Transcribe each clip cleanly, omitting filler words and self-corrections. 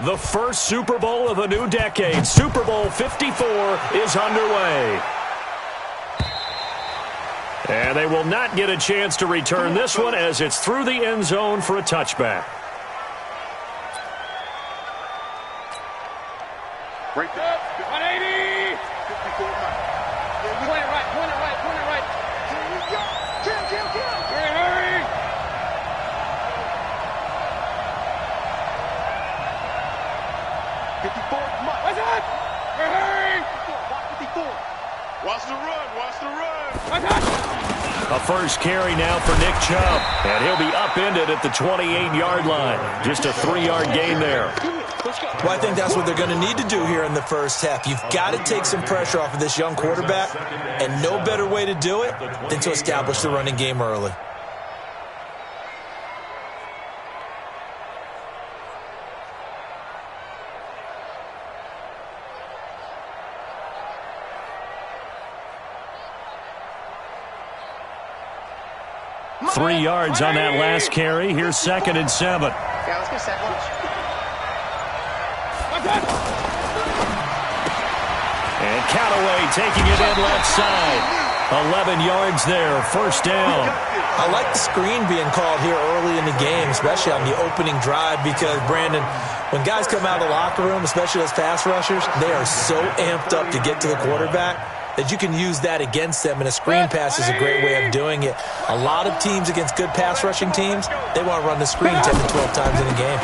The first Super Bowl of the new decade, Super Bowl 54, is underway. And they will not get a chance to return this one as it's through the end zone for a touchback. Right there. 180. 54. Point it right. Point it right. Point it right. Kill. Hurry. 54. Come on. What's that? Hurry. 54. Watch the run. Watch the run. What's that? A first carry now for Nick Chubb. And he'll be upended at the 28-yard line. Just a 3-yard gain there. Well, I think that's what they're going to need to do here in the first half. You've got to take some pressure off of this young quarterback, and no better way to do it than to establish the running game early. Three yards on that last carry. Here's 2nd and 7. Yeah, let's go second. And Callaway taking it in left side. 11 yards there, first down. I like the screen being called here early in the game, especially on the opening drive, because, Brandon, when guys come out of the locker room, especially as pass rushers, they are so amped up to get to the quarterback that you can use that against them, and a screen pass is a great way of doing it. A lot of teams against good pass rushing teams, they want to run the screen 10 to 12 times in a game.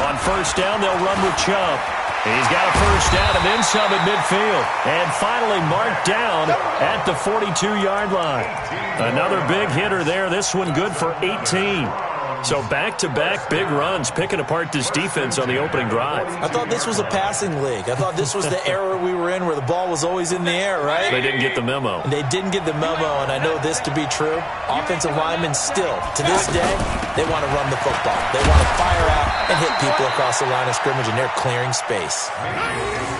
On first down, they'll run with Chubb. He's got a first down and then some at midfield. And finally marked down at the 42-yard line. Another big hitter there. This one good for 18. So back-to-back big runs, picking apart this defense on the opening drive. I thought this was a passing league. I thought this was the era we were in where the ball was always in the air, right? They didn't get the memo. They didn't get the memo, and I know this to be true. Offensive linemen still, to this day, they want to run the football. They want to fire out and hit people across the line of scrimmage, and they're clearing space.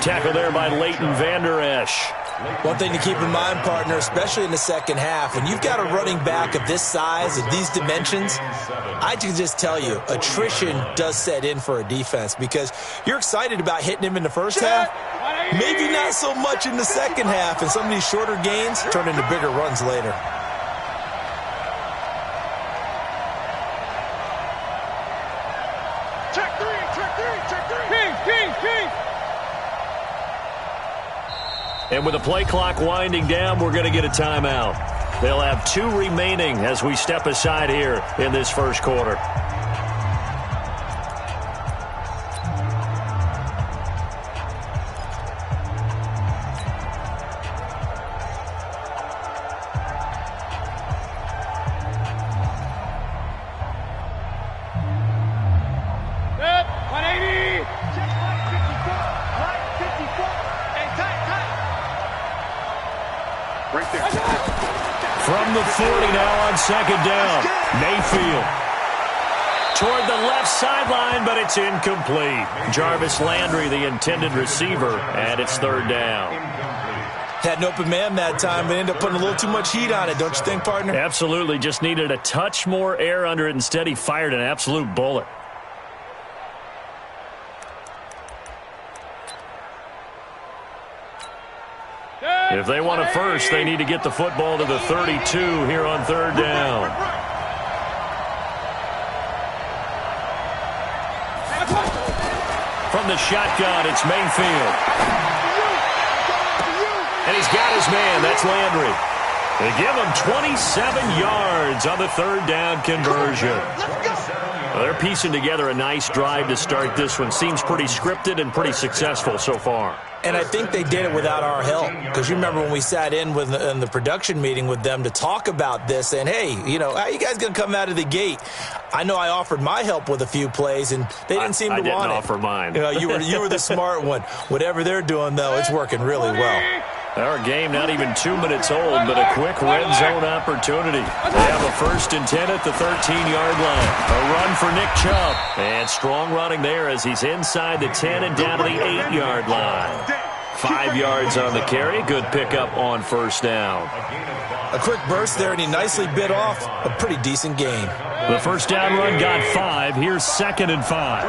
Tackle there by Leighton Vander Esch. One thing to keep in mind, partner, especially in the second half, when you've got a running back of this size, of these dimensions, I can just tell you, attrition does set in for a defense because you're excited about hitting him in the first half, maybe not so much in the second half, and some of these shorter gains turn into bigger runs later. Check three. And with the play clock winding down, we're going to get a timeout. They'll have 2 remaining as we step aside here in this first quarter. From the 40 now on second down. Mayfield toward the left sideline, but it's incomplete. Jarvis Landry, the intended receiver, and it's 3rd down. Had an open man that time, but ended up putting a little too much heat on it, don't you think, partner? Absolutely. Just needed a touch more air under it. Instead, he fired an absolute bullet. If they want a first, they need to get the football to the 32 here on 3rd down. From the shotgun, it's Mayfield. And he's got his man. That's Landry. They give him 27 yards on the 3rd down conversion. Well, they're piecing together a nice drive to start this one. Seems pretty scripted and pretty successful so far. And I think they did it without our help. Because you remember when we sat in the production meeting with them to talk about this, and hey, you know, how are you guys going to come out of the gate? I know I offered my help with a few plays, and they didn't seem to want it. I didn't offer mine. You were the smart one. Whatever they're doing, though, it's working really well. Our game not even 2 minutes old, but a quick red zone opportunity. They have a 1st and 10 at the 13-yard line. A run for Nick Chubb. And strong running there as he's inside the 10 and down to the 8-yard line. 5 yards on the carry. Good pickup on 1st down. A quick burst there, and he nicely bit off a pretty decent gain. The 1st down run got 5. Here's 2nd and 5.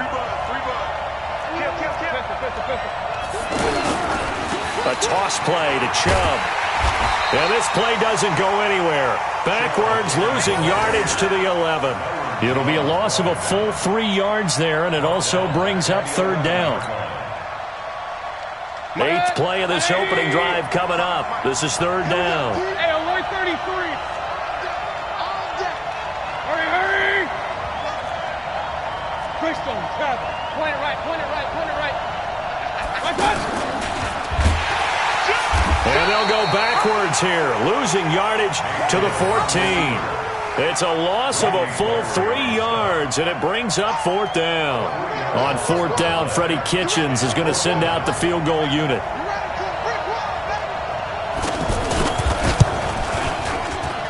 A toss play to Chubb. And this play doesn't go anywhere. Backwards, losing yardage to the 11. It'll be a loss of a full 3 yards there, and it also brings up third down. 8th play of this opening drive coming up. This is third down. Hey, alert 33. Hurry. Crystal, travel. Point it right. And they'll go backwards here, losing yardage to the 14. It's a loss of a full 3 yards, and it brings up fourth down. On fourth down, Freddie Kitchens is going to send out the field goal unit.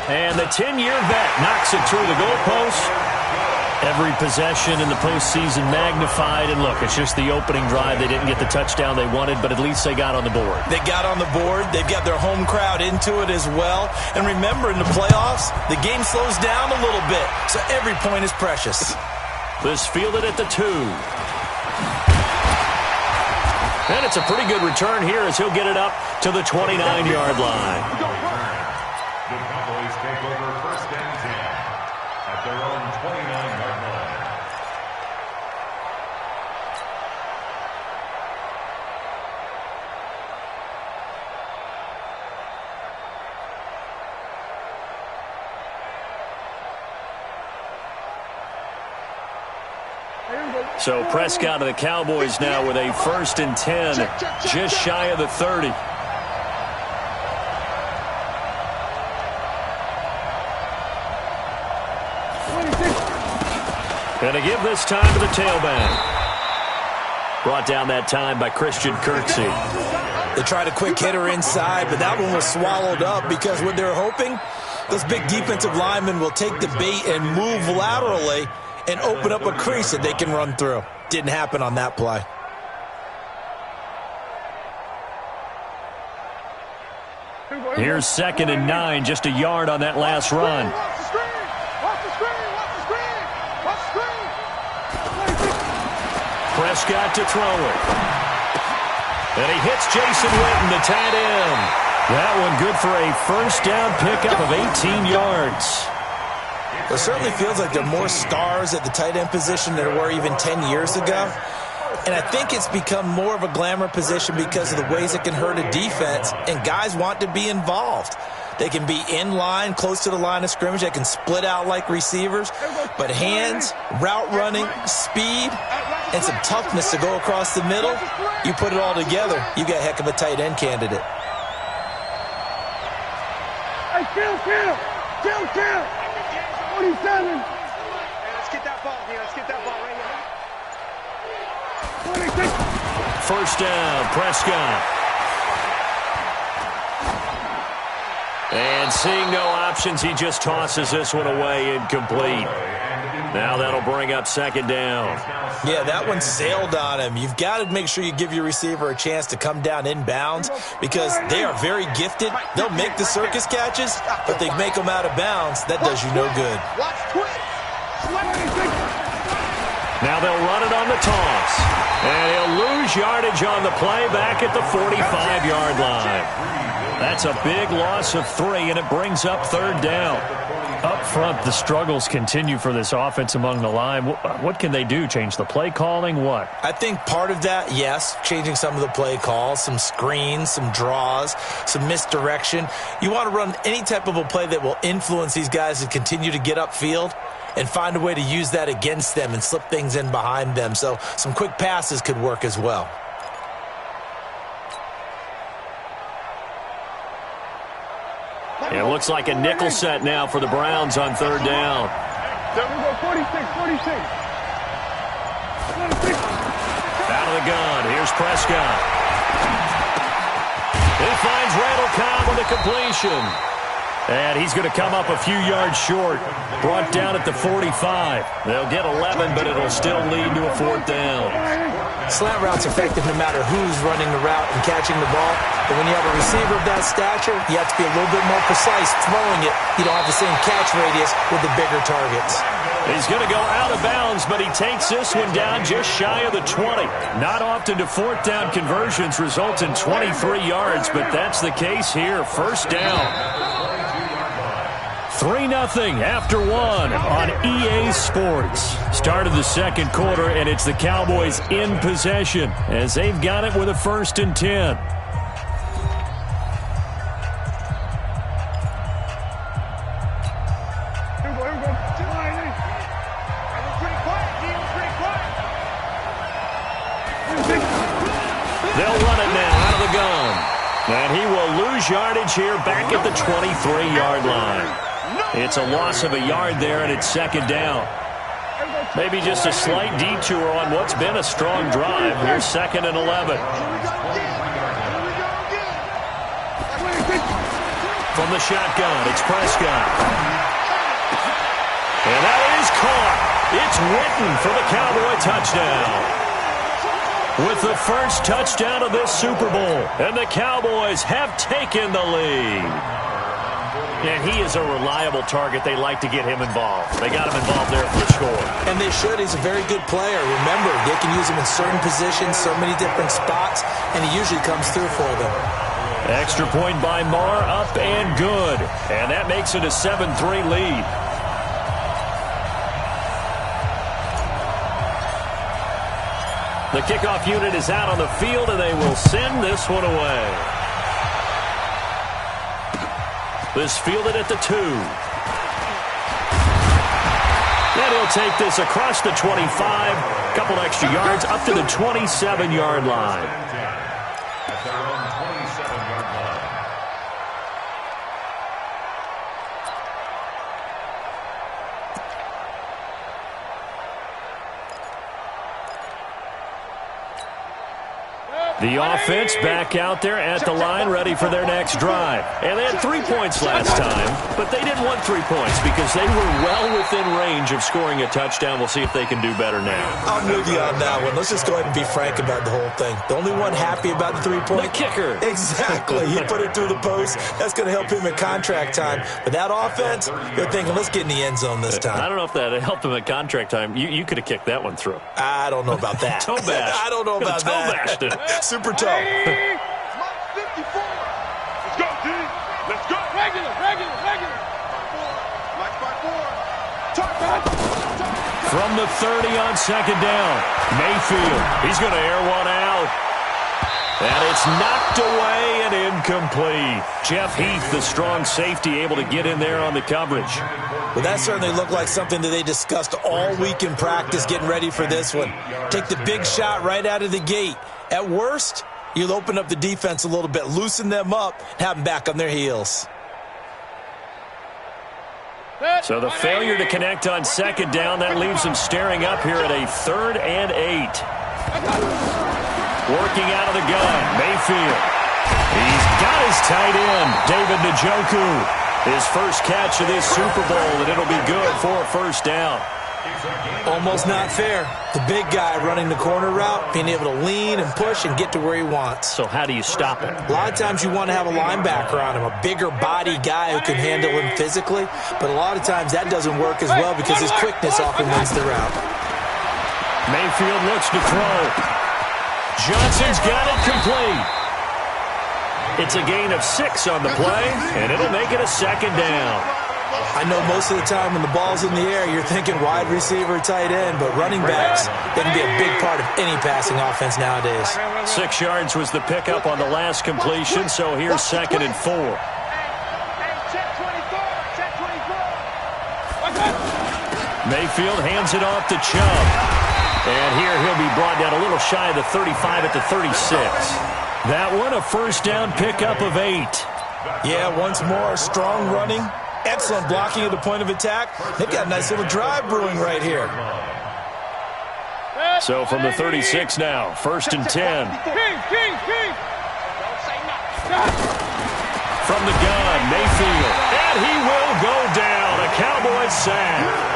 And the 10-year vet knocks it through the goalpost. Every possession in the postseason magnified. And look, it's just the opening drive. They didn't get the touchdown they wanted, but at least they got on the board. They got on the board. They've got their home crowd into it as well. And remember, in the playoffs, the game slows down a little bit, so every point is precious. This fielded at the 2. And it's a pretty good return here as he'll get it up to the 29-yard line. The Cowboys take over first and 10 at their own 29-yard line. So Prescott of the Cowboys now with a first and 10, just shy of the 30. Going to give this time to the tailback. Brought down that time by Christian Kirksey. They tried a quick hitter inside, but that one was swallowed up because what they're hoping, those big defensive linemen will take the bait and move laterally and open up a crease that they can run through. Didn't happen on that play. Here's 2nd and 9, just a yard on that last run. Prescott to throw it. And he hits Jason Witten, the tight end. That one good for a first down pickup of 18 yards. It certainly feels like there are more stars at the tight end position than there were even 10 years ago. And I think it's become more of a glamour position because of the ways it can hurt a defense, and guys want to be involved. They can be in line, close to the line of scrimmage. They can split out like receivers. But hands, route running, speed, and some toughness to go across the middle, you put it all together, you got a heck of a tight end candidate. Hey, kill. 47. Let's get that ball here. Let's get that ball right here. 26. First down, Prescott. And seeing no options, he just tosses this one away incomplete. Now that'll bring up second down. Yeah, that one sailed on him. You've got to make sure you give your receiver a chance to come down inbounds because they are very gifted. They'll make the circus catches, but they make them out of bounds. That does you no good. Now they'll run it on the toss. And he'll lose yardage on the play back at the 45-yard line. That's a big loss of 3, and it brings up third down. Up front, the struggles continue for this offense among the line. What can they do? Change the play calling? What? I think part of that, yes, changing some of the play calls, some screens, some draws, some misdirection. You want to run any type of a play that will influence these guys to continue to get upfield and find a way to use that against them and slip things in behind them. So some quick passes could work as well. It looks like a nickel set now for the Browns on third down. There we go, 46. Out of the gun, here's Prescott. He finds Randall Cobb with a completion. And he's going to come up a few yards short. Brought down at the 45. They'll get 11, but it'll still lead to a fourth down. Slant route's effective no matter who's running the route and catching the ball. But when you have a receiver of that stature, you have to be a little bit more precise throwing it. You don't have the same catch radius with the bigger targets. He's going to go out of bounds, but he takes this one down just shy of the 20. Not often do fourth down conversions result in 23 yards, but that's the case here. First down. 3-0 after one on EA Sports. Start of the second quarter, and it's the Cowboys in possession as they've got it with a 1st and 10. They'll run it now out of the gun. And he will lose yardage here back at the 23-yard line. It's a loss of a yard there, and it's 2nd down. Maybe just a slight detour on what's been a strong drive. Here's 2nd and 11. From the shotgun, it's Prescott. And that is caught. It's Witten for the Cowboy touchdown. With the first touchdown of this Super Bowl, and the Cowboys have taken the lead. And he is a reliable target. They like to get him involved. They got him involved there for the score. And they should. He's a very good player. Remember, they can use him in certain positions, so many different spots, and he usually comes through for them. Extra point by Marr, up and good. And that makes it a 7-3 lead. The kickoff unit is out on the field, and they will send this one away. This fielded at the 2. And he'll take this across the 25. Couple extra yards up to the 27-yard line. At their own 27-yard line. The offense back out there at the line, ready for their next drive. And they had 3 points last time, but they didn't want 3 points because they were well within range of scoring a touchdown. We'll see if they can do better now. I'm with you on that one. Let's just go ahead and be frank about the whole thing. The only one happy about the 3-point? The kicker. Exactly. He put it through the post. That's going to help him at contract time. But that offense, they're thinking, let's get in the end zone this time. I don't know if that helped him at contract time. You could have kicked that one through. I don't know about that. Toe bash. I don't know about Toe that. bashed it. Super toe. Let's go, D. Let's go. Regular. From the 30 on 2nd down, Mayfield. He's going to air one out. And it's knocked away and incomplete. Jeff Heath, the strong safety, able to get in there on the coverage. Well, that certainly looked like something that they discussed all week in practice getting ready for this one. Take the big shot right out of the gate. At worst, you'll open up the defense a little bit, loosen them up, have them back on their heels. So the failure to connect on 2nd down, that leaves them staring up here at a 3rd and 8. Working out of the gun, Mayfield. He's got his tight end, David Njoku. His first catch of this Super Bowl, and it'll be good for a 1st down. Almost not fair. The big guy running the corner route, being able to lean and push and get to where he wants. So how do you stop it? A lot of times you want to have a linebacker on him, a bigger body guy who can handle him physically, but a lot of times that doesn't work as well because his quickness often wins the route. Mayfield looks to throw. Johnson's got it complete. It's a gain of 6 on the play, and it'll make it a 2nd down. I know most of the time when the ball's in the air, you're thinking wide receiver, tight end, but running backs, they can be a big part of any passing offense nowadays. 6 yards was the pickup on the last completion, so here's 2nd and 4. Mayfield hands it off to Chubb. And here he'll be brought down a little shy of the 35 at the 36. That one, a 1st down pickup of 8. Yeah, once more, strong running. Excellent blocking at the point of attack. They've got a nice little drive brewing right here. So from the 36 now, 1st and 10. From the gun, Mayfield. And he will go down. A Cowboys sack.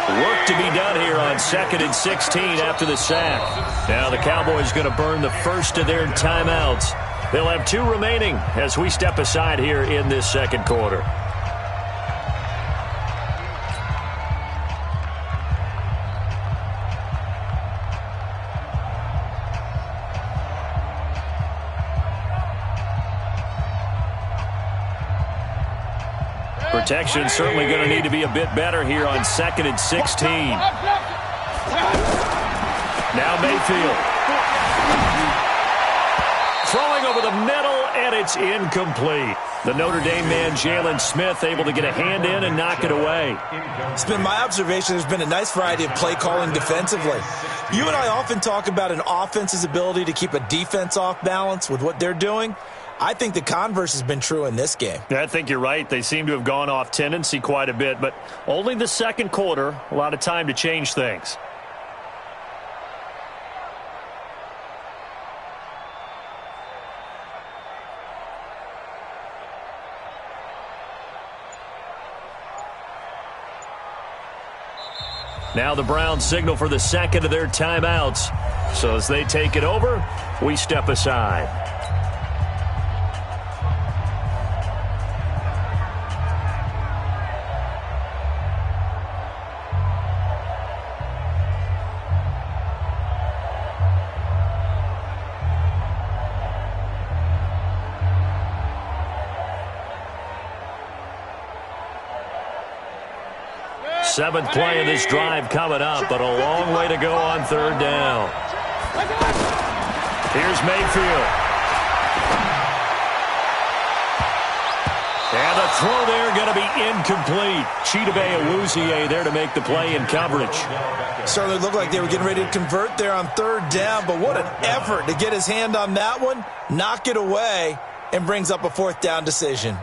Work to be done here on 2nd and 16 after the sack. Now the Cowboys going to burn the first of their timeouts. They'll have 2 remaining as we step aside here in this second quarter. Protection certainly going to need to be a bit better here on 2nd and 16. Now Mayfield. Throwing over the middle, and it's incomplete. The Notre Dame man, Jalen Smith, able to get a hand in and knock it away. It's been my observation there's been a nice variety of play calling defensively. You and I often talk about an offense's ability to keep a defense off balance with what they're doing. I think the converse has been true in this game. Yeah, I think you're right. They seem to have gone off tendency quite a bit, but only the second quarter, a lot of time to change things. Now the Browns signal for the second of their timeouts. So as they take it over, we step aside. Seventh play of this drive coming up, but a long way to go on third down. Here's Mayfield. And the throw there going to be incomplete. Chidobe Awuzie there to make the play in coverage. Certainly looked like they were getting ready to convert there on third down, but what an effort to get his hand on that one, knock it away, and brings up a fourth down decision.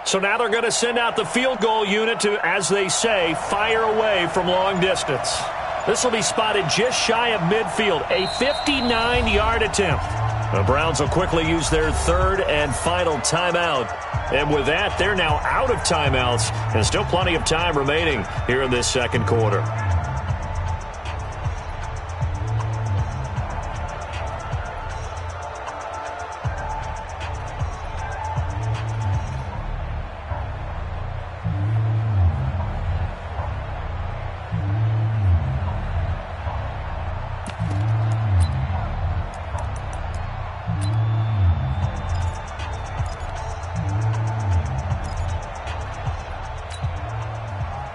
So now they're going to send out the field goal unit to, as they say, fire away from long distance. This will be spotted just shy of midfield, a 59-yard attempt. The Browns will quickly use their third and final timeout. And with that, they're now out of timeouts, and still plenty of time remaining here in this second quarter.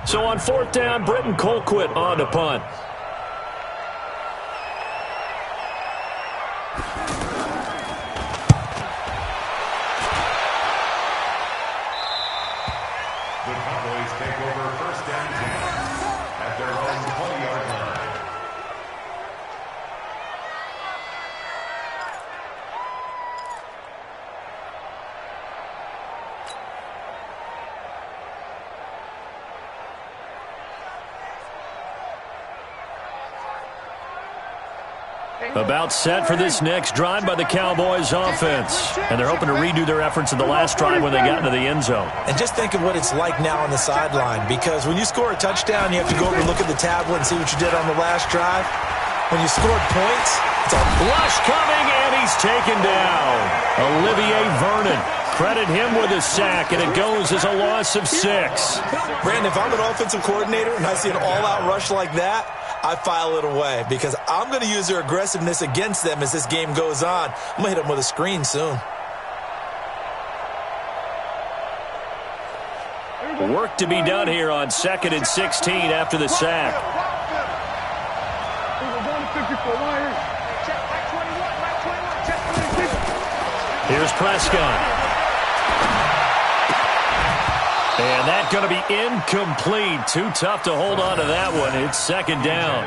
So on fourth down, Britton Colquitt on to punt. The Cowboys take over first and 10 at their own 20-yard line. About set for this next drive by the Cowboys offense. And they're hoping to redo their efforts in the last drive when they got into the end zone. And just think of what it's like now on the sideline, because when you score a touchdown, you have to go over and look at the tablet and see what you did on the last drive. When you scored points, it's a rush coming, and he's taken down. Olivier Vernon. Credit him with a sack, and it goes as a loss of 6. Brandon, if I'm an offensive coordinator and I see an all-out rush like that, I file it away because I'm going to use their aggressiveness against them as this game goes on. I'm going to hit them with a screen soon. Work to be done here on 2nd and 16 after the sack. Here's Prescott. And that's going to be incomplete. Too tough to hold on to that one. It's second down.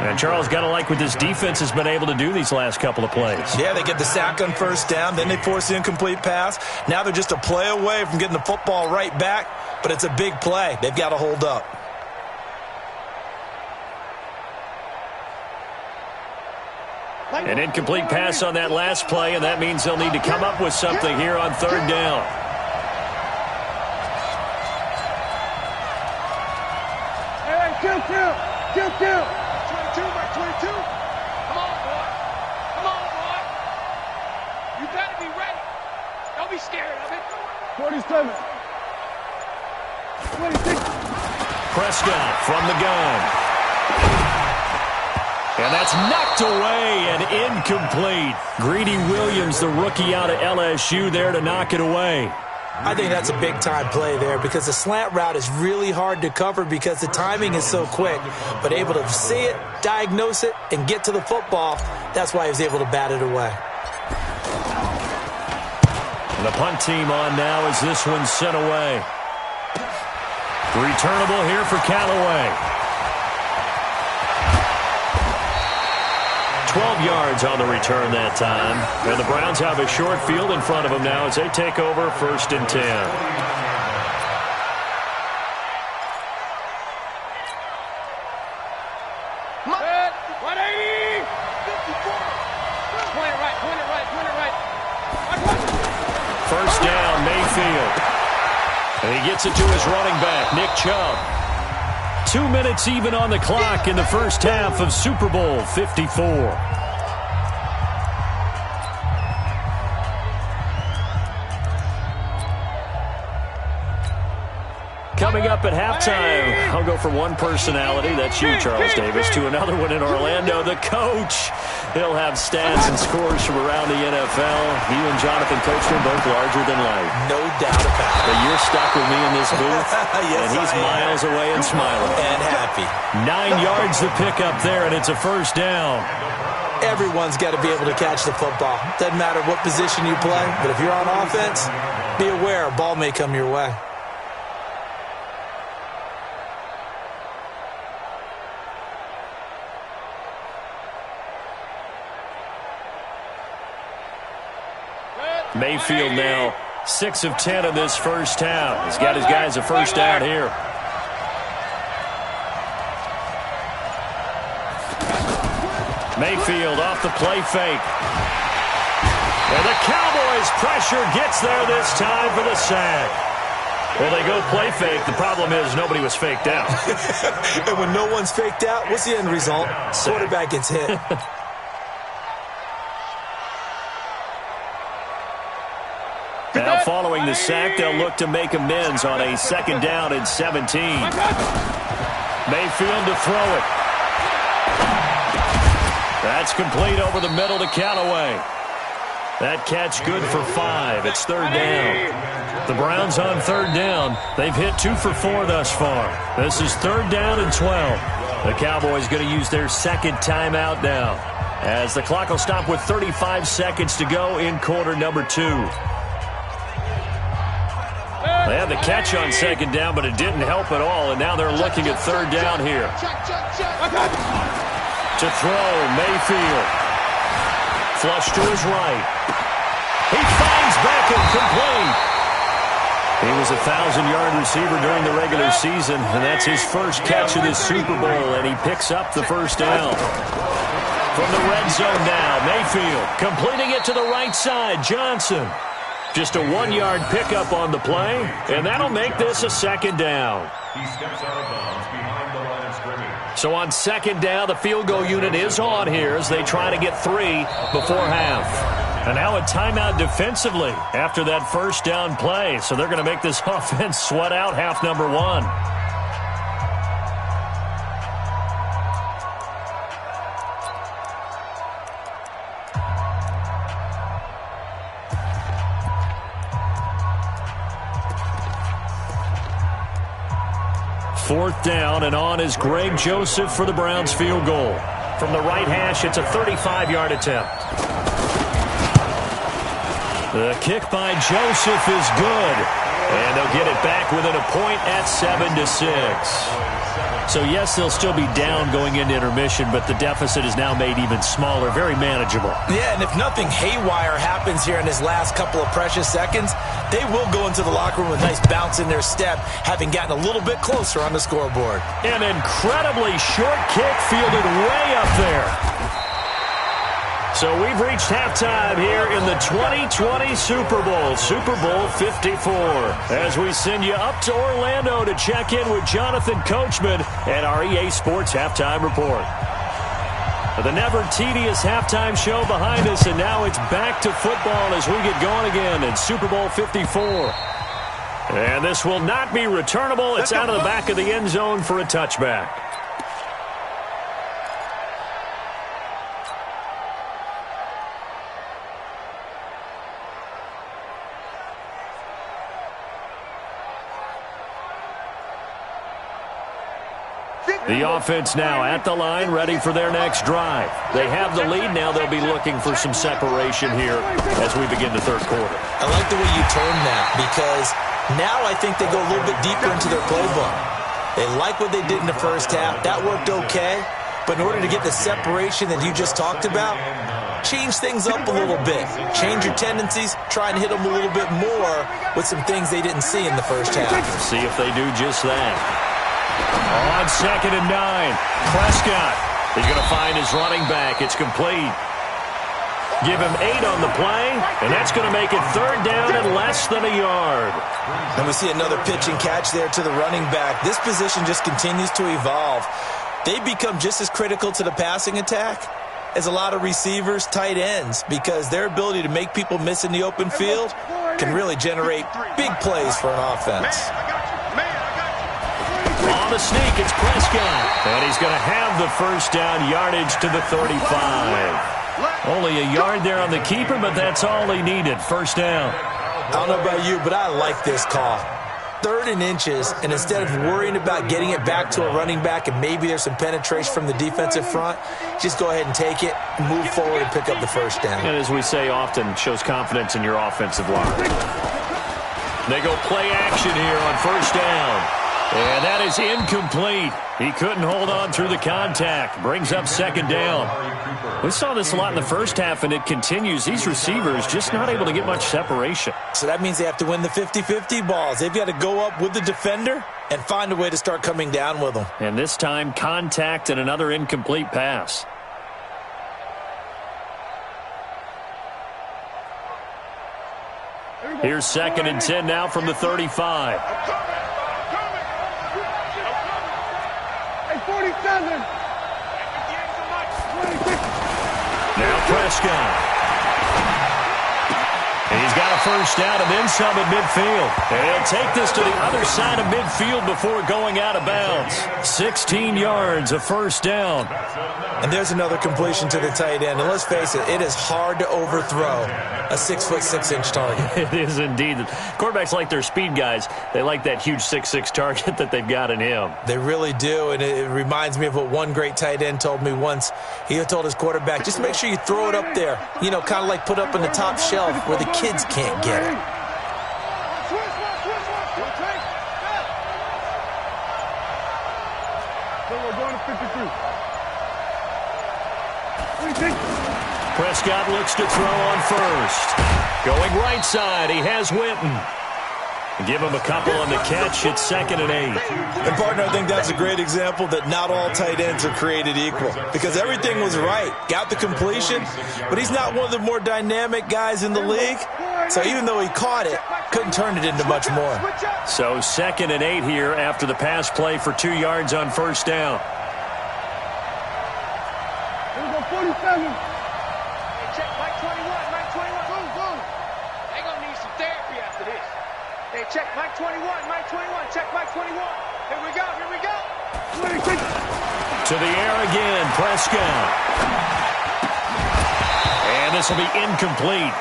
And Charles, got to like what this defense has been able to do these last couple of plays. Yeah, they get the sack on first down. Then they force the incomplete pass. Now they're just a play away from getting the football right back. But it's a big play. They've got to hold up. An incomplete pass on that last play, and that means they'll need to come up with something here on third down. Hey, kill. 22, Mark 22. Come on, boy. You better be ready. Don't be scared of it. 47. 26. Prescott from the gun. And that's knocked away and incomplete. Greedy Williams, the rookie out of LSU, there to knock it away. I think that's a big-time play there because the slant route is really hard to cover because the timing is so quick. But able to see it, diagnose it, and get to the football, that's why he was able to bat it away. And the punt team on now as this one's sent away. Returnable here for Callaway. 12 yards on the return that time. And the Browns have a short field in front of them now as they take over 1st and 10. 180! 54! Point it right. First down, Mayfield. And he gets it to his running back, Nick Chubb. 2 minutes even on the clock in the first half of Super Bowl 54. Coming up at halftime, I'll go from one personality, that's you, Charles Davis, to another one in Orlando, the coach. He'll have stats and scores from around the NFL. You and Jonathan Coachman both larger than life. No doubt about it. But you're stuck with me in this booth, Yes, and he's miles away and smiling. And happy. 9 yards to pick up there, and it's a first down. Everyone's got to be able to catch the football. Doesn't matter what position you play, but if you're on offense, be aware a ball may come your way. Mayfield now 6 of 10 in this first half. He's got his guys a first down here. Mayfield off the play fake. And the Cowboys pressure gets there this time for the sack. Well, they go play fake. The problem is nobody was faked out. And when no one's faked out, what's the end result? Quarterback gets hit. Now following the sack, they'll look to make amends on a 2nd down and 17. Mayfield to throw it. That's complete over the middle to Callaway. That catch good for 5. It's 3rd down. The Browns on 3rd down. They've hit 2 for 4 thus far. This is 3rd down and 12. The Cowboys going to use their 2nd timeout now, as the clock will stop with 35 seconds to go in quarter number 2. They had the catch on 2nd down, but it didn't help at all, and now they're looking at 3rd down here. To throw, Mayfield. Flush to his right. He finds Beckham complete. He was a 1,000-yard receiver during the regular season, and that's his first catch of this Super Bowl, and he picks up the first down. From the red zone now, Mayfield completing it to the right side, Johnson. Just a 1-yard pickup on the play, and that'll make this a 2nd down. He steps out of bounds behind the line of scrimmage. So on 2nd down, the field goal unit is on here as they try to get 3 before half. And now a timeout defensively after that first down play. So they're going to make this offense sweat out half number 1. Fourth down, and on is Greg Joseph for the Browns field goal. From the right hash, it's a 35-yard attempt. The kick by Joseph is good, and they'll get it back within a point at 7-6. So, yes, they'll still be down going into intermission, but the deficit is now made even smaller, very manageable. Yeah, and if nothing haywire happens here in his last couple of precious seconds, they will go into the locker room with a nice bounce in their step, having gotten a little bit closer on the scoreboard. An incredibly short kick fielded way up there. So we've reached halftime here in the 2020 Super Bowl, Super Bowl 54. As we send you up to Orlando to check in with Jonathan Coachman and our EA Sports Halftime Report. The never-tedious halftime show behind us, and now it's back to football as we get going again in Super Bowl 54. And this will not be returnable. It's out of the back of the end zone for a touchback. The offense now at the line, ready for their next drive. They have the lead. Now they'll be looking for some separation here as we begin the third quarter. I like the way you termed that, because now I think they go a little bit deeper into their playbook. They like what they did in the first half. That worked okay. But in order to get the separation that you just talked about, change things up a little bit. Change your tendencies. Try and hit them a little bit more with some things they didn't see in the first half. See if they do just that. On 2nd and 9, Prescott is going to find his running back. It's complete. Give him 8 on the play, and that's going to make it 3rd down and less than a yard. And we see another pitch and catch there to the running back. This position just continues to evolve. They become just as critical to the passing attack as a lot of receivers, tight ends, because their ability to make people miss in the open field can really generate big plays for an offense. On the sneak, it's Prescott. And he's going to have the first down yardage to the 35. Only a yard there on the keeper, but that's all he needed. First down. I don't know about you, but I like this call. 3rd and inches, and instead of worrying about getting it back to a running back and maybe there's some penetration from the defensive front, just go ahead and take it, move forward, and pick up the first down. And as we say often, shows confidence in your offensive line. They go play action here on first down. And that is incomplete. He couldn't hold on through the contact. Brings up 2nd down. We saw this a lot in the first half, and it continues. These receivers just not able to get much separation. So that means they have to win the 50-50 balls. They've got to go up with the defender and find a way to start coming down with them. And this time, contact and another incomplete pass. Here's 2nd and 10 now from the 35. 47. Now Prescott. And he's got a first down and then some at midfield. And he'll take this to the other side of midfield before going out of bounds. 16 yards, a first down. And there's another completion to the tight end. And let's face it, it is hard to overthrow a 6'6" target. It is indeed. Quarterbacks like their speed guys. They like that huge 6'6" target that they've got in him. They really do, and it reminds me of what one great tight end told me once. He told his quarterback, just make sure you throw it up there. You know, kind of like put up in the top shelf where the kids can't get it. Prescott looks to throw on first. Going right side, he has Witten. Give him a couple on the catch. It's 2nd and 8. And, partner, I think that's a great example that not all tight ends are created equal, because everything was right. Got the completion, but he's not one of the more dynamic guys in the league. So even though he caught it, couldn't turn it into much more. So 2nd and 8 here after the pass play for 2 yards on first down. Here we go, 47. Hey, check Mike 21, Mike 21. Boom, boom. They gonna need some therapy after this. Hey, check Mike 21, Mike 21, check Mike 21. Here we go, here we go. 26. To the air again, Prescott. And this will be incomplete.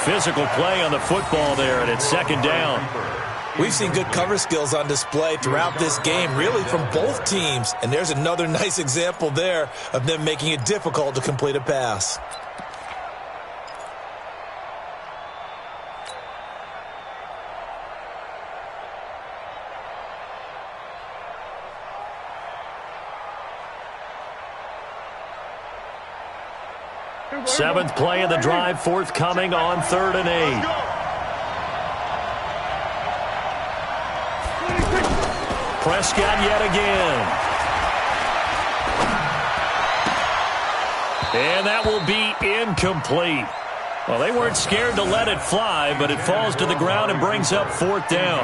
Physical play on the football there, and it's 2nd down. We've seen good cover skills on display throughout this game, really from both teams. And there's another nice example there of them making it difficult to complete a pass. Seventh play of the drive forthcoming on 3rd and 8. Prescott yet again. And that will be incomplete. Well, they weren't scared to let it fly, but it falls to the ground and brings up 4th down.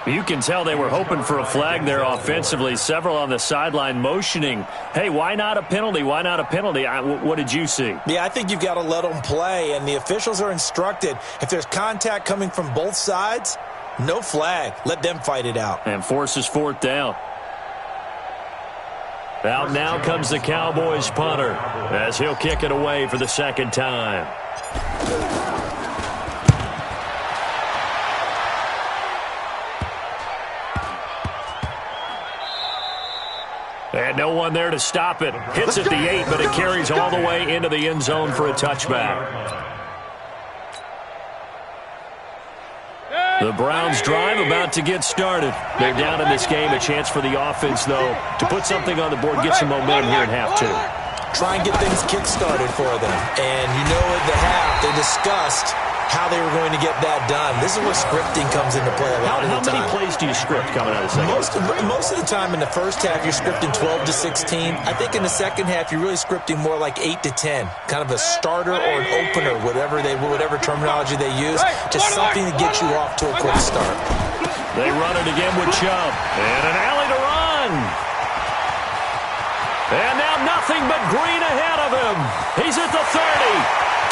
You can tell they were hoping for a flag there offensively. Several on the sideline motioning, hey, why not a penalty? Why not a penalty? What did you see? Yeah, I think you've got to let them play, and the officials are instructed. If there's contact coming from both sides, no flag. Let them fight it out. And forces 4th down. Out now comes the Cowboys punter as he'll kick it away for the 2nd time. And no one there to stop it. Hits at the 8, but it carries all the way into the end zone for a touchback. The Browns drive about to get started. They're down in this game. A chance for the offense, though, to put something on the board, get some momentum here in half 2. Try and get things kick-started for them. And you know at the half, they discussed how they were going to get that done. This is where scripting comes into play a lot of the time. How many plays do you script coming out of the second? Most of the time in the first half, you're scripting 12 to 16. I think in the second half, you're really scripting more like 8 to 10. Kind of a starter or an opener, whatever terminology they use. Just something to get you off to a quick start. They run it again with Chubb. And an alley to run. And now nothing but green ahead of him. He's at the 30,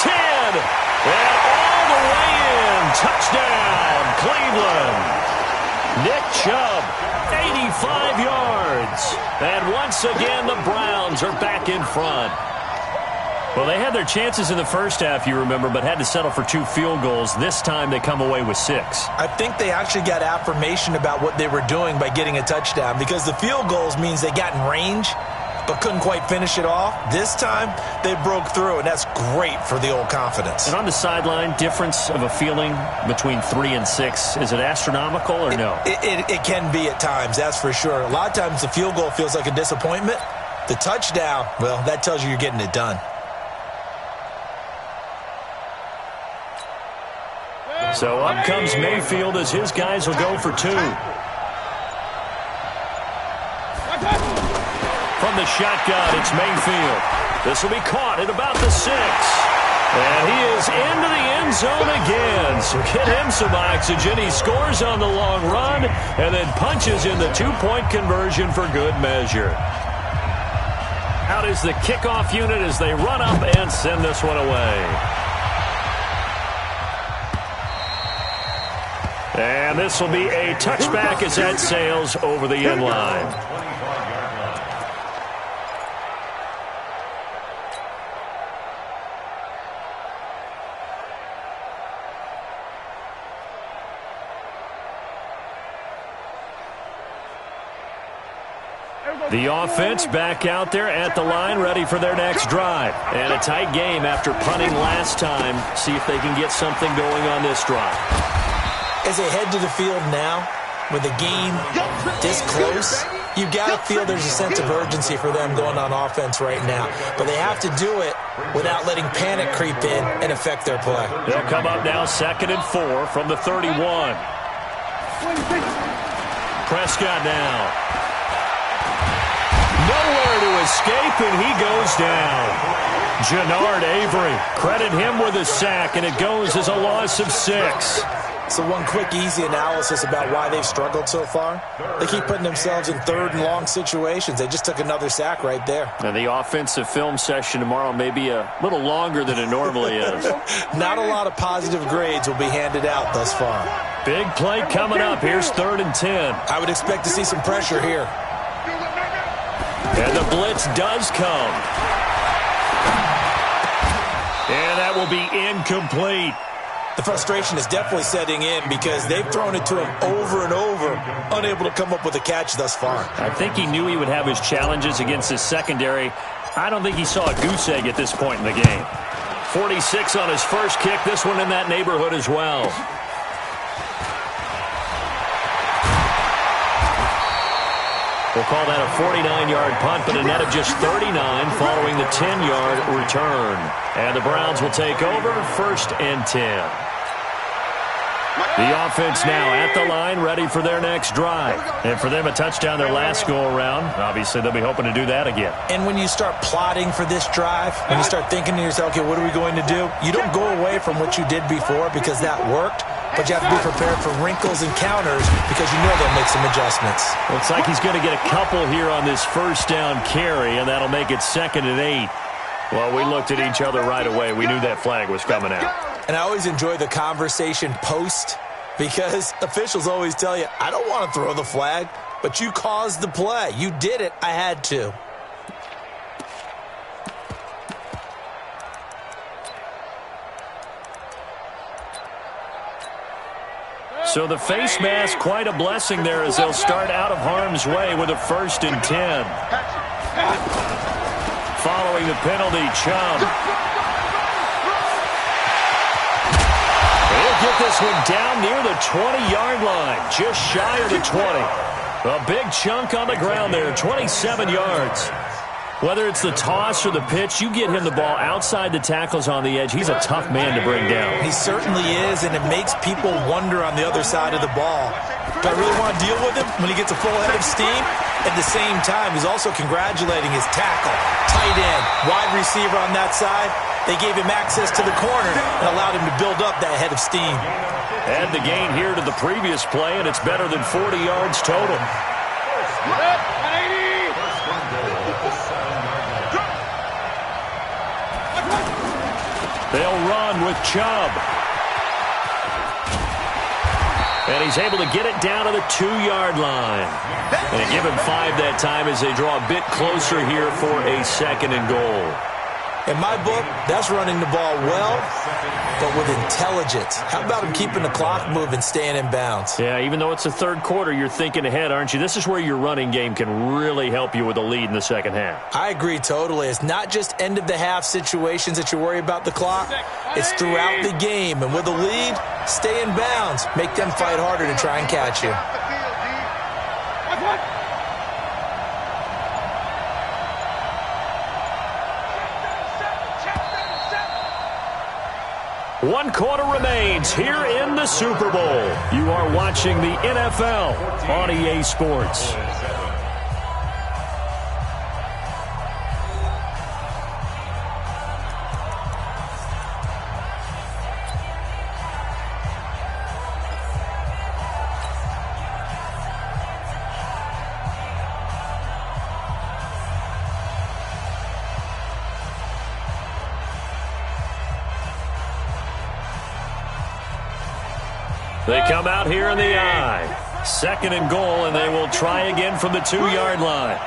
10, and all the way in. Touchdown, Cleveland. Nick Chubb, 85 yards. And once again, the Browns are back in front. Well, they had their chances in the first half, you remember, but had to settle for 2 field goals. This time they come away with 6. I think they actually got affirmation about what they were doing by getting a touchdown, because the field goals means they got in range but couldn't quite finish it off. This time, they broke through, and that's great for the old confidence. And on the sideline, difference of a feeling between 3 and 6, is it astronomical or no? It can be at times, that's for sure. A lot of times the field goal feels like a disappointment. The touchdown, well, that tells you you're getting it done. So up comes Mayfield as his guys will go for 2. From the shotgun, it's Mayfield. This will be caught at about the 6. And he is into the end zone again. So get him some oxygen. He scores on the long run and then punches in the 2-point conversion for good measure. Out is the kickoff unit as they run up and send this one away. And this will be a touchback as that sails over the end line. The offense back out there at the line, ready for their next drive. And a tight game after punting last time. See if they can get something going on this drive. As they head to the field now, with the game this close, you've got to feel there's a sense of urgency for them going on offense right now. But they have to do it without letting panic creep in and affect their play. They'll come up now 2nd and 4 from the 31. Prescott now. Nowhere to escape, and he goes down. Jannard Avery, credit him with a sack, and it goes as a loss of 6. So one quick, easy analysis about why they've struggled so far. They keep putting themselves in 3rd and long situations. They just took another sack right there. And the offensive film session tomorrow may be a little longer than it normally is. Not a lot of positive grades will be handed out thus far. Big play coming up. Here's 3rd and 10. I would expect to see some pressure here. And the blitz does come. And that will be incomplete. The frustration is definitely setting in because they've thrown it to him over and over, unable to come up with a catch thus far. I think he knew he would have his challenges against his secondary. I don't think he saw a goose egg at this point in the game. 46 on his first kick, this one in that neighborhood as well. We'll call that a 49-yard punt, but a net of just 39 following the 10-yard return. And the Browns will take over 1st and 10. The offense now at the line, ready for their next drive. And for them, a touchdown their last go-around. Obviously, they'll be hoping to do that again. And when you start plotting for this drive, when you start thinking to yourself, okay, what are we going to do? You don't go away from what you did before because that worked, but you have to be prepared for wrinkles and counters because you know they'll make some adjustments. Looks like he's going to get a couple here on this first down carry, and that'll make it 2nd and 8. Well, we looked at each other right away. We knew that flag was coming out. And I always enjoy the conversation post because officials always tell you, I don't want to throw the flag, but you caused the play. You did it. I had to. So the face mask, quite a blessing there as they'll start out of harm's way with a 1st and 10. Following the penalty, Chubb. He'll get this one down near the 20-yard line, just shy of the 20. A big chunk on the ground there, 27 yards. Whether it's the toss or the pitch, you get him the ball outside the tackles on the edge. He's a tough man to bring down. He certainly is, and it makes people wonder on the other side of the ball. Do I really want to deal with him when he gets a full head of steam? At the same time, he's also congratulating his tackle, tight end, wide receiver on that side. They gave him access to the corner and allowed him to build up that head of steam. Add the gain here to the previous play, and it's better than 40 yards total. They'll run with Chubb. And he's able to get it down to the 2-yard line. And give him 5 that time as they draw a bit closer here for a 2nd and goal. In my book, that's running the ball well, but with intelligence. How about him keeping the clock moving, staying in bounds? Yeah, even though it's the 3rd quarter, you're thinking ahead, aren't you? This is where your running game can really help you with a lead in the 2nd half. I agree totally. It's not just end-of-the-half situations that you worry about the clock. It's throughout the game. And with a lead, stay in bounds. Make them fight harder to try and catch you. One quarter remains here in the Super Bowl. You are watching the NFL on EA Sports. They come out here in the I. 2nd and goal, and they will try again from the 2-yard line.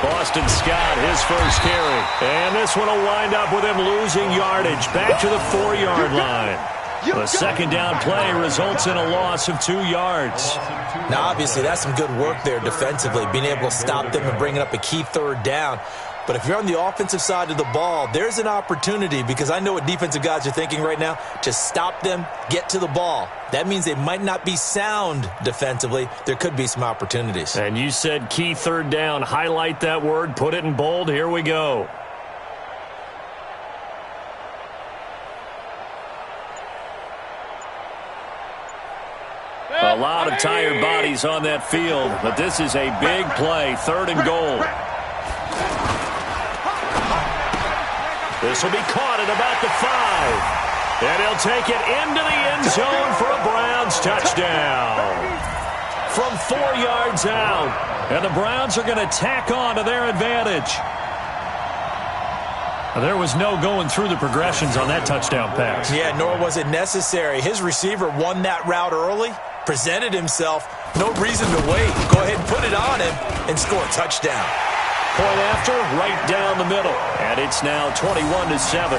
Boston Scott, his first carry. And this one will wind up with him losing yardage. Back to the 4-yard line. The 2nd down play results in a loss of 2 yards. Now, obviously, that's some good work there defensively, being able to stop them and bringing up a key 3rd down. But if you're on the offensive side of the ball, there's an opportunity because I know what defensive guys are thinking right now. Just stop them, get to the ball. That means they might not be sound defensively. There could be some opportunities. And you said key 3rd down. Highlight that word. Put it in bold. Here we go. A lot of tired bodies on that field, but this is a big play. 3rd and goal. This will be caught at about the 5. And he'll take it into the end zone for a Browns touchdown. From 4 yards out. And the Browns are going to tack on to their advantage. There was no going through the progressions on that touchdown pass. Yeah, nor was it necessary. His receiver won that route early, presented himself. No reason to wait. Go ahead and put it on him and score a touchdown. Point after, right down the middle. And it's now 21-7.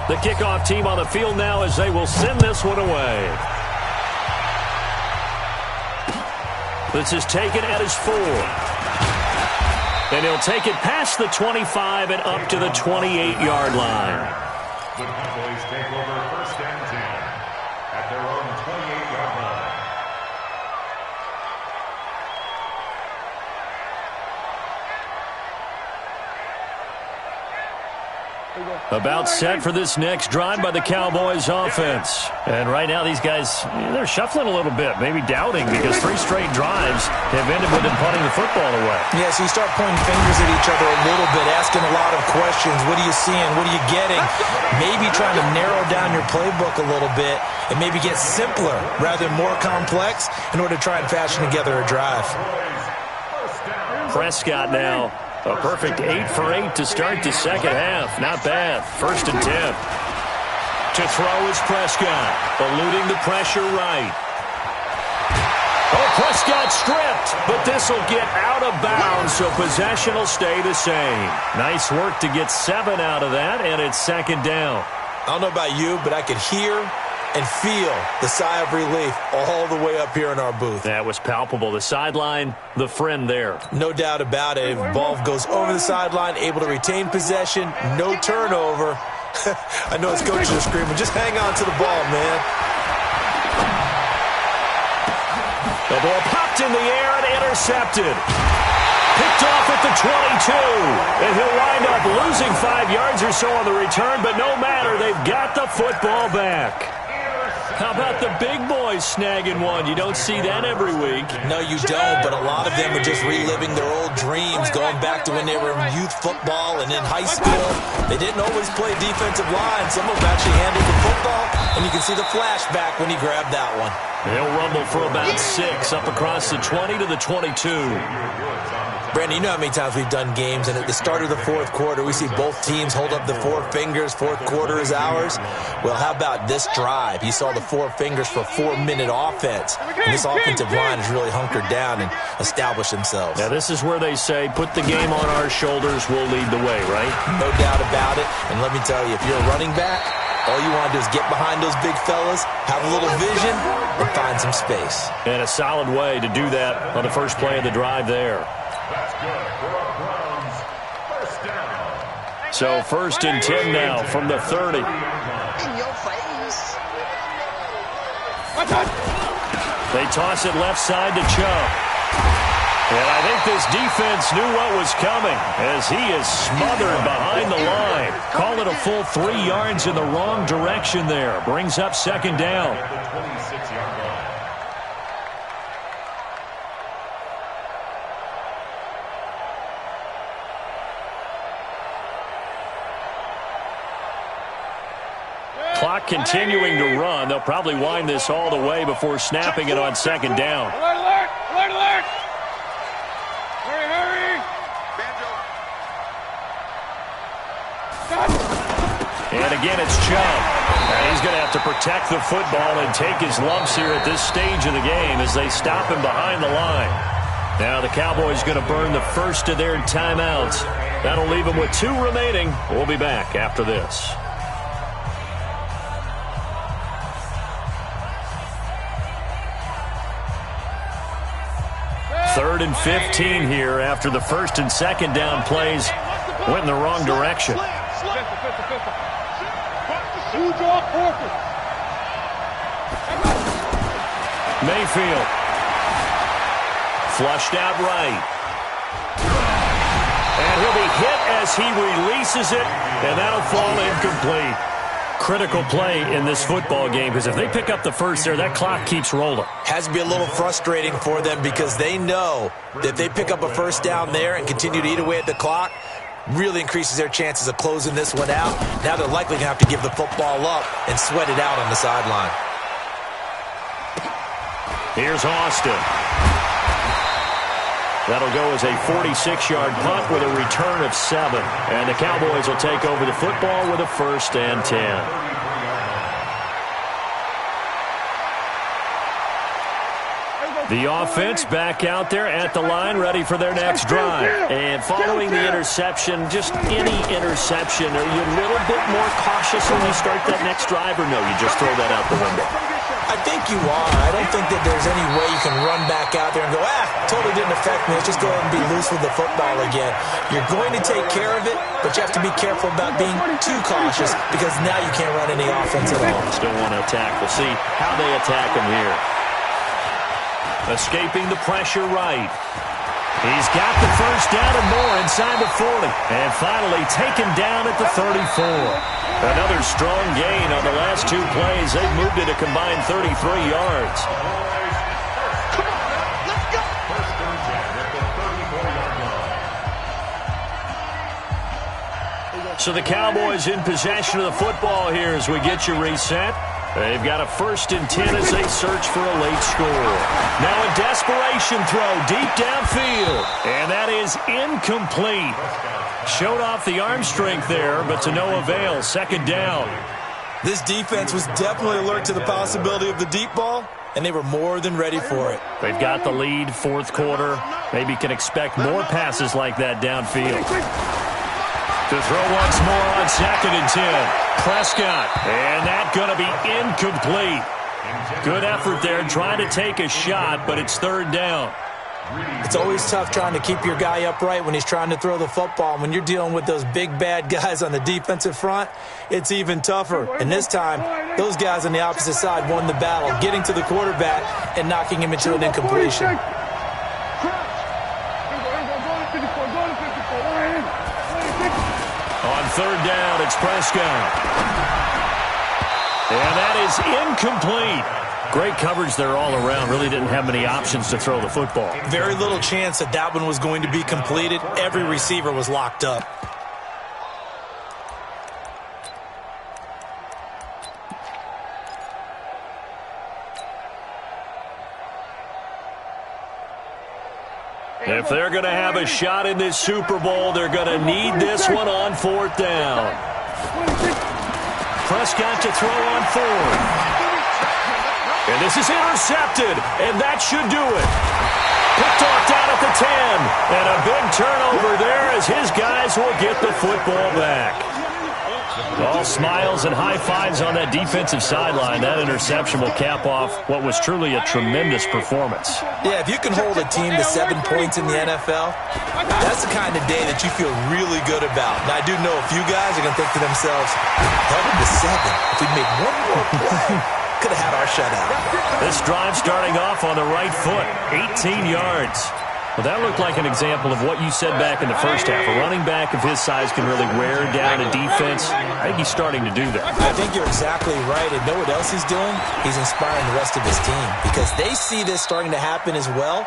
The kickoff team on the field now as they will send this one away. This is taken at his 4. And he'll take it past the 25 and up to the 28-yard line. The Cowboys take over 1st and 10 at their own 28-yard line. About set for this next drive by the Cowboys offense. And right now these guys, they're shuffling a little bit, maybe doubting, because 3 straight drives have ended with them punting the football away. Yeah, so you start pointing fingers at each other a little bit, asking a lot of questions. What are you seeing? What are you getting? Maybe trying to narrow down your playbook a little bit and maybe get simpler rather than more complex in order to try and fashion together a drive. Prescott now. A perfect 8 for 8 to start the second half. Not bad. 1st and 10. To throw is Prescott. Eluding the pressure right. Oh, Prescott stripped. But this will get out of bounds, so possession will stay the same. Nice work to get 7 out of that, and it's 2nd down. I don't know about you, but I could hear and feel the sigh of relief all the way up here in our booth. That was palpable. The sideline, the friend there. No doubt about it. If ball goes over the sideline, able to retain possession, no turnover. I know his coaches are screaming, just hang on to the ball, man. The ball popped in the air and intercepted. Picked off at the 22. And he'll wind up losing 5 yards or so on the return, but no matter, they've got the football back. How about the big boys snagging one? You don't see that every week. No, you don't, but a lot of them are just reliving their old dreams, going back to when they were in youth football and in high school. They didn't always play defensive line. Some of them actually handled the football, and you can see the flashback when he grabbed that one. They'll rumble for about 6 up across the 20 to the 22. Brandon, you know how many times we've done games, and at the start of the 4th quarter, we see both teams hold up the 4 fingers, 4th quarter is ours. Well, how about this drive? You saw the 4 fingers for a 4-minute offense, and this offensive line has really hunkered down and established themselves. Now, this is where they say, put the game on our shoulders, we'll lead the way, right? No doubt about it, and let me tell you, if you're a running back, all you want to do is get behind those big fellas, have a little vision, and find some space. And a solid way to do that on the first play of the drive there. That's good for a Browns 1st down. So 1st and 10 now from the 30. In your face. They toss it left side to Chubb. And I think this defense knew what was coming as he is smothered behind the line. Call it a full 3 yards in the wrong direction there. Brings up 2nd down. At the 26-yard line. Clock continuing to run. They'll probably wind this all the way before snapping it on 2nd down. Alert, alert, alert, alert. Hurry, hurry. And again, it's Chubb. And he's going to have to protect the football and take his lumps here at this stage of the game as they stop him behind the line. Now the Cowboys going to burn the first of their timeouts. That'll leave them with 2 remaining. We'll be back after this. 3rd and 15 here after the 1st and 2nd down plays went in the wrong direction. Mayfield. Flushed out right. And he'll be hit as he releases it, and that'll fall incomplete. Critical play in this football game because if they pick up the first there, that clock keeps rolling. Has to be a little frustrating for them because they know that if they pick up a 1st down there and continue to eat away at the clock, really increases their chances of closing this one out. Now they're likely going to have to give the football up and sweat it out on the sideline. Here's Austin. That'll go as a 46-yard punt with a return of 7. And the Cowboys will take over the football with a 1st and 10. The offense back out there at the line, ready for their next drive. And following the interception, just any interception, are you a little bit more cautious when you start that next drive, or no, you just throw that out the window? I think you are. I don't think that there's any way you can run back out there and go, totally didn't affect me. Let's just go ahead and be loose with the football again. You're going to take care of it, but you have to be careful about being too cautious because now you can't run any offense at all. Still want to attack. We'll see how they attack him here. Escaping the pressure right. He's got the first down and more inside the 40. And finally taken down at the 34. Another strong gain on the last two plays. They've moved it a combined 33 yards. Come on, let's go. First and 10 at the 34-yard line. So the Cowboys in possession of the football here as we get you reset. They've got a first and 10 as they search for a late score. Now a desperation throw deep downfield. And that is incomplete. Showed off the arm strength there, but to no avail. Second down. This defense was definitely alert to the possibility of the deep ball, and they were more than ready for it. They've got the lead, fourth quarter. Maybe can expect more passes like that downfield. To throw once more on second and 10. Prescott, and that's going to be incomplete. Good effort there trying to take a shot, but it's third down. It's always tough trying to keep your guy upright when he's trying to throw the football. When you're dealing with those big, bad guys on the defensive front, it's even tougher. And this time, those guys on the opposite side won the battle, getting to the quarterback and knocking him into an incompletion. On third down, it's Prescott. And that is incomplete. Great coverage there all around. Really didn't have many options to throw the football. Very little chance that that one was going to be completed. Every receiver was locked up. If they're going to have a shot in this Super Bowl, they're going to need this one on fourth down. Prescott to throw on fourth. And this is intercepted, and that should do it. Picked off down at the 10. And a big turnover there as his guys will get the football back. All smiles and high fives on that defensive sideline. That interception will cap off what was truly a tremendous performance. Yeah, if you can hold a team to 7 points in the NFL, that's the kind of day that you feel really good about. Now, I do know a few guys are going to think to themselves, held them to 7. If we make one more play, could have had our shutout. This drive starting off on the right foot, 18 yards. Well, that looked like an example of what you said back in the first half. A running back of his size can really wear down a defense. I think he's starting to do that. I think you're exactly right. And know what else he's doing? He's inspiring the rest of his team because they see this starting to happen as well.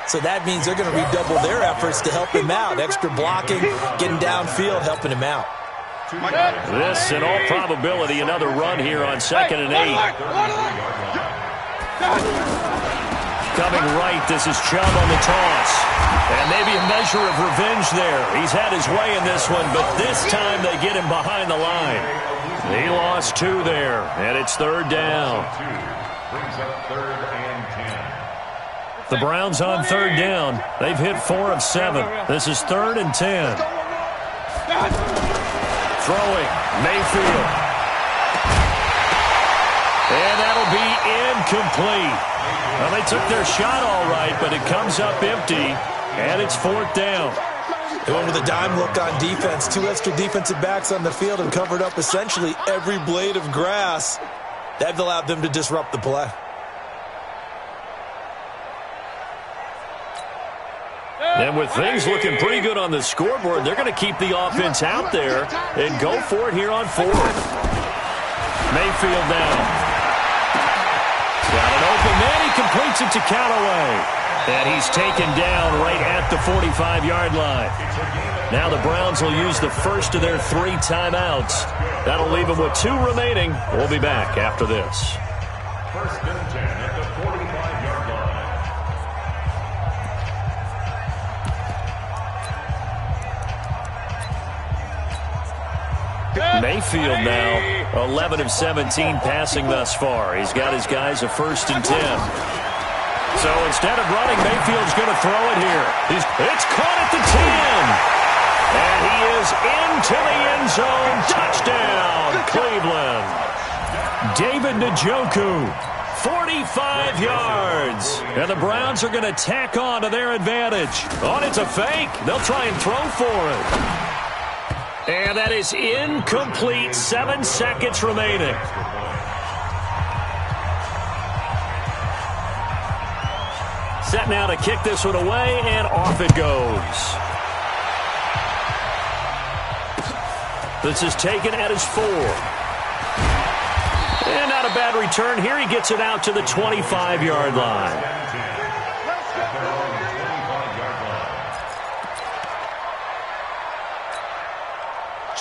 So that means they're going to redouble their efforts to help him out. Extra blocking, getting downfield, helping him out. This, in all probability, another run here on second and 8. Coming right, this is Chubb on the toss. And maybe a measure of revenge there. He's had his way in this one, but this time they get him behind the line. He lost 2 there, and it's third down. Brings up third and 10. The Browns on third down. They've hit 4 of 7. This is third and 10. Throwing, Mayfield. And that'll be incomplete. Well, they took their shot all right, but it comes up empty, and it's fourth down. They went with a dime look on defense. 2 extra defensive backs on the field and covered up essentially every blade of grass. That allowed them to disrupt the play. And with things looking pretty good on the scoreboard, they're going to keep the offense out there and go for it here on fourth. Mayfield now. Got an open man. He completes it to Callaway. And he's taken down right at the 45-yard line. Now the Browns will use the first of their 3 timeouts. That'll leave them with 2 remaining. We'll be back after this. First and 10 at the 45-yard line. Mayfield now 11 of 17 passing thus far. He's got his guys a first and 10. So instead of running, Mayfield's going to throw it here. It's caught at the 10. And he is into the end zone. Touchdown, Cleveland. David Njoku, 45 yards. And the Browns are going to tack on to their advantage. Oh, it's a fake. They'll try and throw for it. And that is incomplete. 7 seconds remaining. Set now to kick this one away, and off it goes. This is taken at his 4. And not a bad return here. He gets it out to the 25-yard line.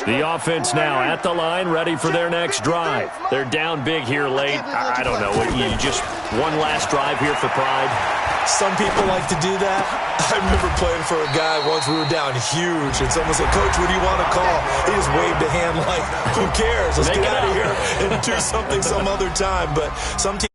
The offense now at the line, ready for their next drive. They're down big here late. I don't know. You just one last drive here for pride? Some people like to do that. I remember playing for a guy once. We were down huge, and someone said, "Coach, what do you want to call?" He just waved a hand like, "Who cares? Let's get out of here and do something some other time." But some teams